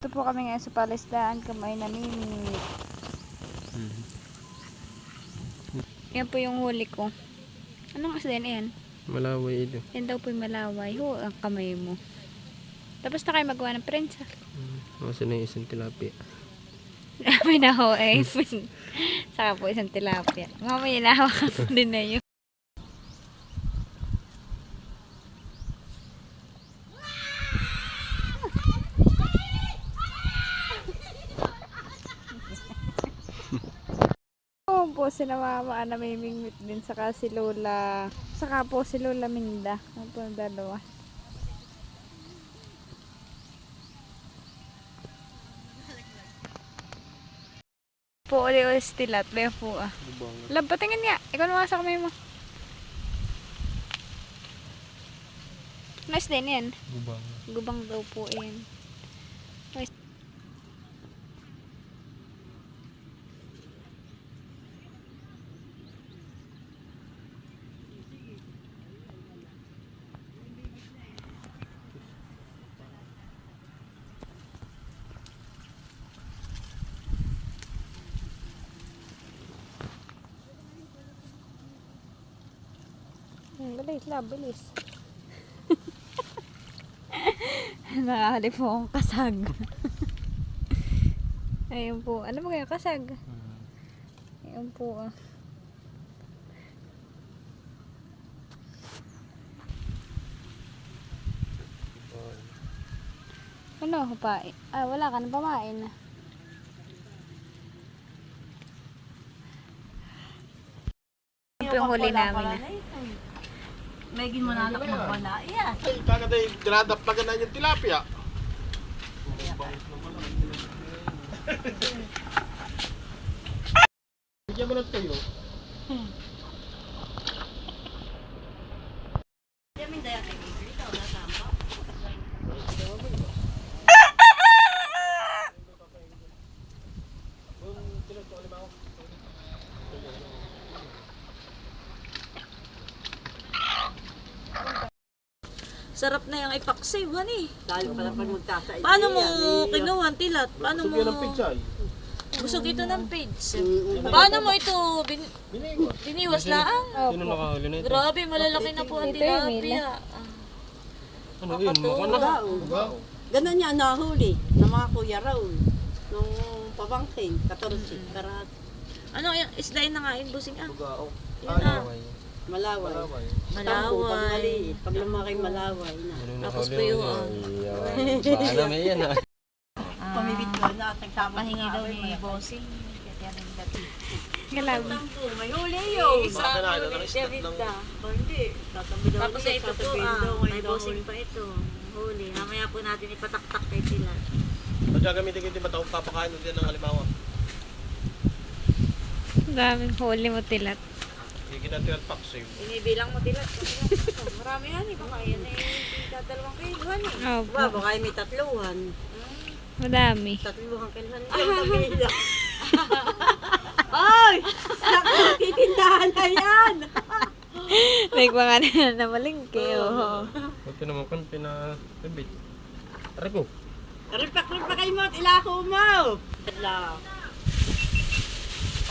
Ito po kami ngayon sa palisdaan, kamay namimingwit. Yan po yung huli ko. Anong isda na yan? Malaway ito. Yan daw po yung malaway. Ho, ang kamay mo. Tapos na kayo magawa ng prensa. Masa na yung isang tilapia. May naho eh. Saka po isang tilapia. Mamaya nahawakan ko din na yun. Po sila mama na may mingwit din saka si Lola, saka po si Lola Minda. Ano po ang dalawa? Po uli stilat be po ah. Lab, patingin nga. Ikaw naman sa kamay mo. Nice din yan. Gubang. Gubang daw po yan. Nice. Bilis lang, bilis. Nakahali po akong kasag. Ayun po. Ano mo kayo kasag? Ayun po ah. Ano, hupain? Ah, wala ka na pamain. Ito yung huli namin na. Megin mo na anak mo wala. Iya. Ay, kagad ay dinadap na ganun yung tilapia. Bigyan mo ng tuyo. Yamin daya kay dito na tama. Sarap na yung ipaksiw, hani. Dahil pala pag magkasa. Paano mo kinuha ang tilat? Paano mo... Busog yan ang pigsay. Busog ito ng pigs. Paano mo ito biniwas lang? Sino nakahuli na ito? Grabe, malalaki na po ang Ito yung tilapia. Ano yun? Mukha na. Ganun niya nahuli ng mga kuya Raul. Nung pabangkin, 14, karat, Ano yung isda yung nangain, busing ah? Bugao. Yun ah. malaway. Malaway. Tampo, pag Malaway. maliit. Pag lumaki, malaway na. Ano Tapos nakahuli po na? yung, Baka na may yan ha. Pamibit ko na at nagsama Pahingi daw ni bossing. Galag. Tampo, may huli yun. Baka na, ito ng isda ng... Hindi. Tatabi daw Tapos niya, ito po tatabihin ah, daw, may ngayon daw bossing huli. pa ito. Huli. Mamaya po natin ipataktak kay sila. Pag gagamitin ko yung matawag papakain din ng alimawa. Daming huli mo tilat. Higit natin ang paksiw. Inibilang mo tila. Marami yan eh. Baka yan eh. Dadalawang kiluhan eh. Oh, Ba, baka may tatluhan. madami. Tatluhan kiluhan. Tabila. Ay! Sakto, titindahan na yan! May mga na malingki. Oh. Ito naman kan pinabit. Aray ko. Ripak kayo mo at ilako mo! Ala.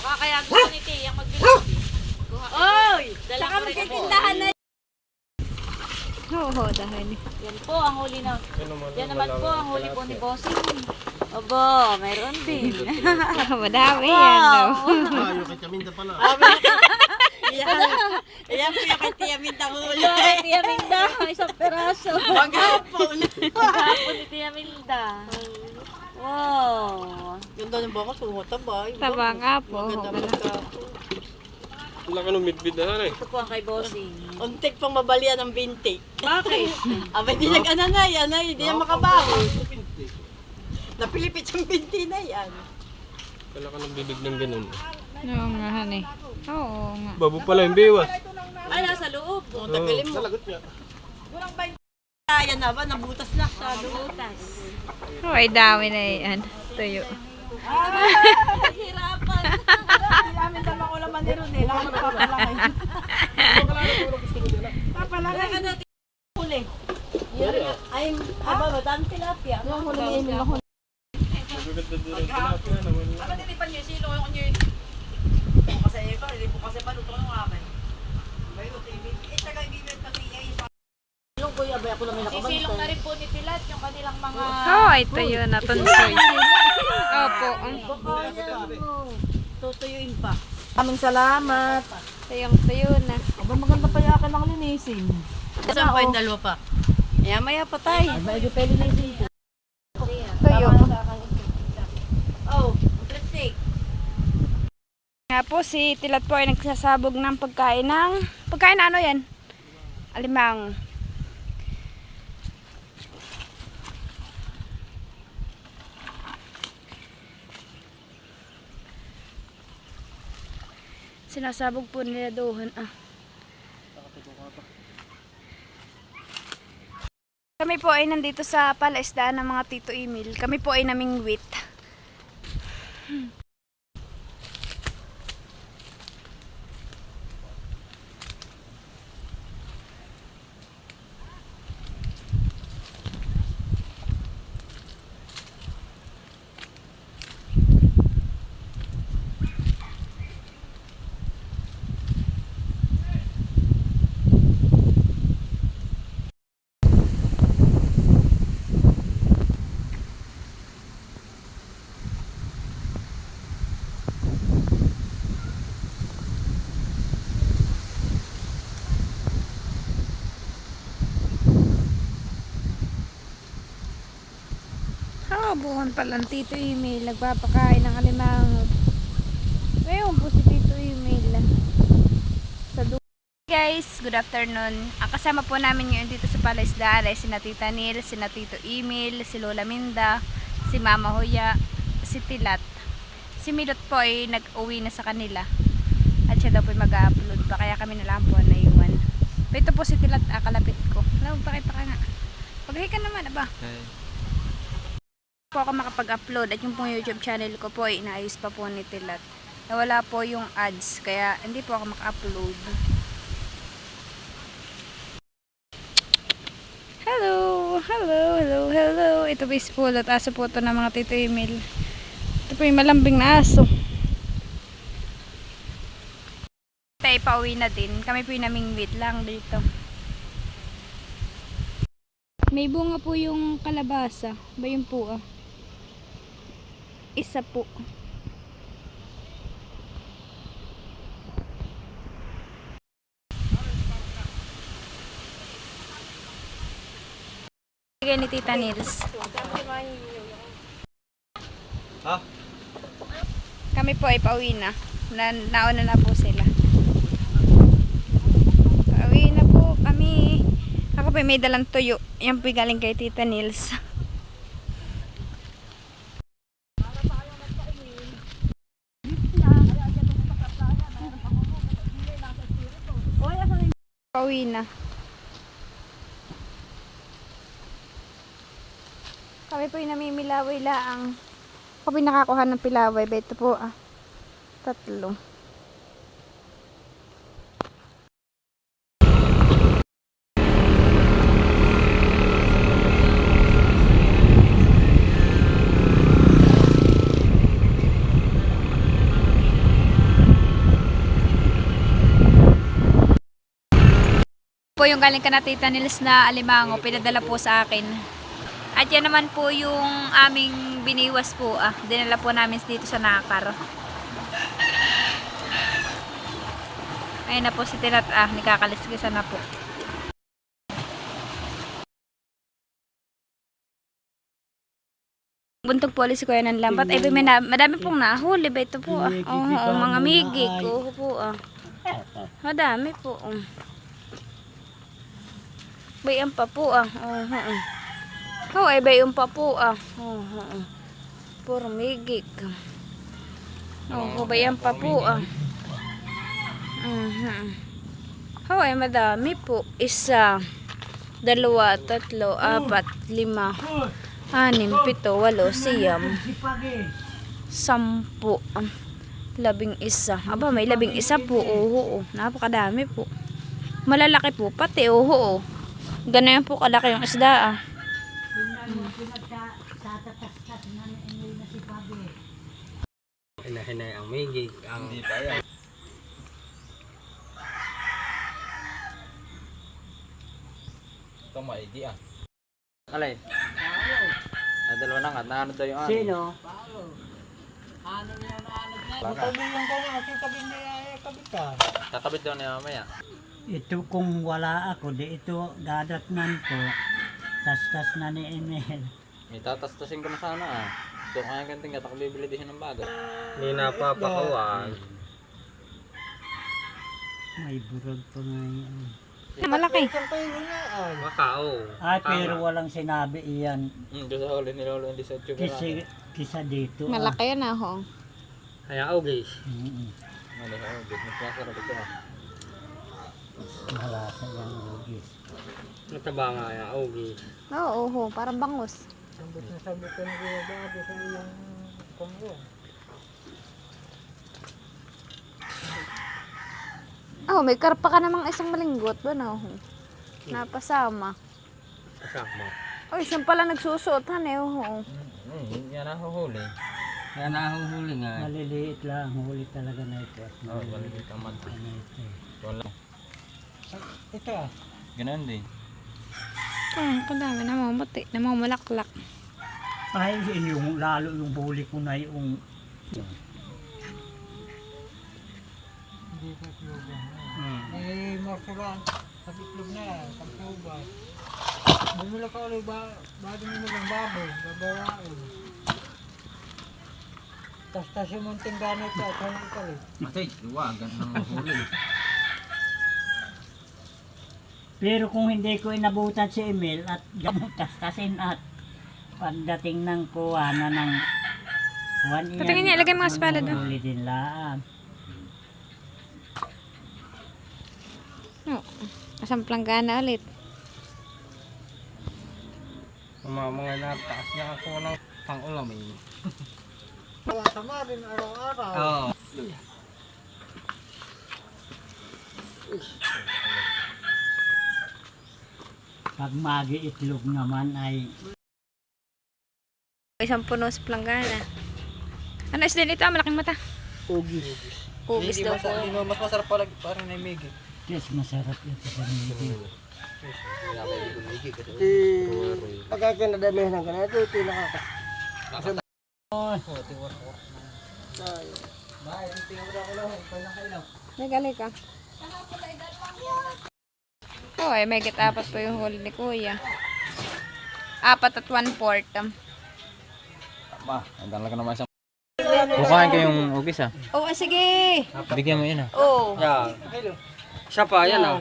Baka kaya gusto ni Tia magbilang. Oy! Dala Saka ko rin magtitindahan na Oo, dahil. Yan po ang huli na. Yan naman po ang huli po ni bossing. Obo, meron din. Madami yan daw. Ah, yung kay Kaminda pala. Ayan po yung kay Tia Minda huli. Kay Tia Minda, isang peraso. Maghapon. Kahapon ni Tia Minda. Wow. Ganda ng baka, sumatabay. Taba nga po. Maganda magkapon. Wala ka nung midbid na eh. Ito po ang kay bossing. Untik pang mabalian ng binti. Bakit? Aba, hindi nag-ananay, hindi yan makabaho. Napilipit yung binti na yan. Wala ka nung bibig ng ganun. Oo nga, honey. Oo nga. Babo pala yung biwas. Ay, nasa loob. Kung tagalin mo. Nalagot niya. Kaya na ba, nabutas na sa loob. Butas. Oh, ay dami na yan. Tuyo. Hirapan. Namin naman ko naman nilo nila. Ano pa pala kayo? Papalagay ka natin. Huli. Ay, aba, madami tilapia. Yung huli maganda din ang tilapia naman. Ano din pa niyo silo ko niyo. Kasi ito, hindi po kasi paluto ng akin. May TV. Taga bibit pa niya yung silong ko yabay ako lang nakabantay. Sisilong na rin po ni Tilat yung kanilang mga... Oh, ito yun. Natunsoy. Opo. Tutuyuin pa. Aming salamat. Tuyong-tuyo na. Aba maganda pa yakin ang linisin. Saan pa yung dalawa pa? Maya-maya pa tayo. Medyo pa linisin ko. Tuyo. Oh, let's take. Nga po, si Tilat po ay nagsasabog ng pagkain ng... Pagkain na ano yan? Alimang. Sinasabog po nila doon. Kami po ay nandito sa palaisdaan ng mga Tito Emil. Kami po ay namingwit. Buwan pa lang Tito Emil, nagpapakain ng alimango. Ngayon po si Tito Emil. Guys, good afternoon. Ang kasama po namin ngayon dito sa palaisdaan ay sina Tita Nil, sina Tito Emil, si Lola Minda, si Mama Hoya, si Tilat. Si Milot po ay nag-uwi na sa kanila. At siya daw po mag-upload pa, kaya kami na lang po na iwan. Ito po si Tilat, kalapit ko. Pakita ka nga. Paghay ka naman, aba. Po ako makapag-upload at yung pong YouTube channel ko po ay inaayos pa po ni Tilat. Nawala po yung ads kaya hindi po ako maka-upload. Hello! Hello! Hello! Hello! Ito po is full at aso po ito ng mga Tito Emil. Ito po yung malambing na aso. Tayo pauwi na din. Kami po yung namingwit lang dito. May bunga po yung kalabasa. Ba yun po Isa po. Bigay ni Tita Nils. Ha? Kami po ay pauwi na. Nauna na po sila. Pauwi na po kami. Ako po may dalang tuyo. Yan po galing kay Tita Nils. Pauwi na. Kami po yung namimilaway laang. Ako po yung nakakuha ng pilaway. Ito po 3. Po yung galing ka na Tita Nils na alimango, pinadala po sa akin. At yan naman po yung aming biniwas po dinala po namin dito sa Nakar. Ayun na po si Tilat nikakaliskisan na po. Buntog po ulit si Kuya ng lambat. Ay, madami pong nahuli ba ito po mga migik. Oo po madami po Bayan pa po ay bayan pa po puro migik. Bayan pa po ay madami po. 1, 2, 3, 4, 5, 6, 7, 8, 9, 10, 11, 11. Aba, may 11 po. Napakadami po. Malalaki po pati. Gano'n po kalaki yung isda Hinahinay ang migig. Hindi pa yan. Ito maigi ah. Alay. Dalawa na nga. Naano daw yung ano? Sino? Kakabit daw niya mamaya. Ito kung wala ako, di ito dadatnan ko. Tas-tas na ni Emel. Itatastasin ko na sana ah. So kaya ganting gatak bibili din siya ng bago. Hindi napapakawan. May burog pa nga yan. Malaki. Macau. Ay, pero walang sinabi iyan. Doon sa huli ni Lolo hindi sa tube. Kisa dito. Malaki yan ah, ho. Hayaan guys. Mm-mm. Ano sa huli? Masarap ito ah. Malasa yan, Rogis. Mataba nga hayaan guys. Oo, ho. Parang bangus. Oh, may karpa ka namang isang malinggot ba na ho? Napasama. Kasama. Oh, isang pala nagsusuot han eh, ho. Yan ang huhuli. Yan ang huhuli nga. Maliliit lang, huli talaga na ito. Oo, maliliit ang mata. Wala. Ito ah. Ganun din. Kadami namumuti, namumulaklak. Ay, yung lalo yung huli ko na yung... Eh, masalan. Sa itlog na yan. Pagsuba. Bumula ka ulit ba? Bago mo ng baboy. Babawain. Tas yung munting ganit ka. Tanong ka ulit. Matay, iwagan ng huli. Pero kung hindi ko inabutan si Emil at gamutas-tasin at pagdating ng kuwana ng kuwan iyan, Patingin niya, ilagay mo sa palad, ah. huli din lang. Oh, asang planggana ulit. Mga nataas niya ako ng pang-ulam eh. Sama rin araw-araw. Oo. Pag magi itlog naman ay Isang puno sa planggana. Ano isda ito? Malaking mata. Ugis. Ugis daw po. Mas masarap pala parang na migig. yes, masarap ito sa migi. Pagka kinadamihan ng ganito, ito yung nakaka. Nagali ka. Oh, ay may apat po yung huli ni Kuya. 4 at 1/4. Ma, andang lang ka naman isang... Bukain ko yung ugis ah. Oh, sige. Bigyan mo yun ah. Oh. Yan. Siya pa, yan ah.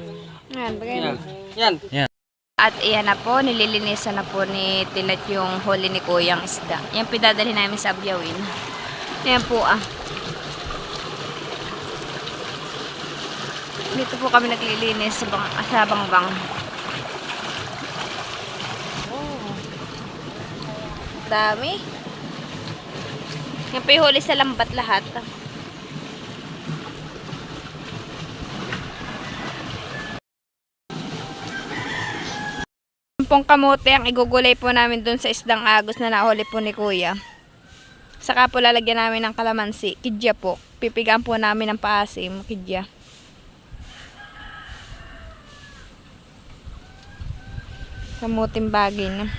Yan, bagay mo. Yan. Yan. At iyan na po, nililinisan na po ni Tilat yung huli ni Kuyang isda. Yan pinadalhin namin sa Abyawin. Yan po ah. Dito po kami naglilinis sa bangbang. Oh. Dami. Yan po yung huli sa lambat lahat. Pong kamote ang igugulay po namin dun sa isdang agos na nahuli po ni Kuya. Saka po lalagyan namin ng kalamansi, kidya po. Pipigaan po namin ng paasim, kidya. Kamuting bagin.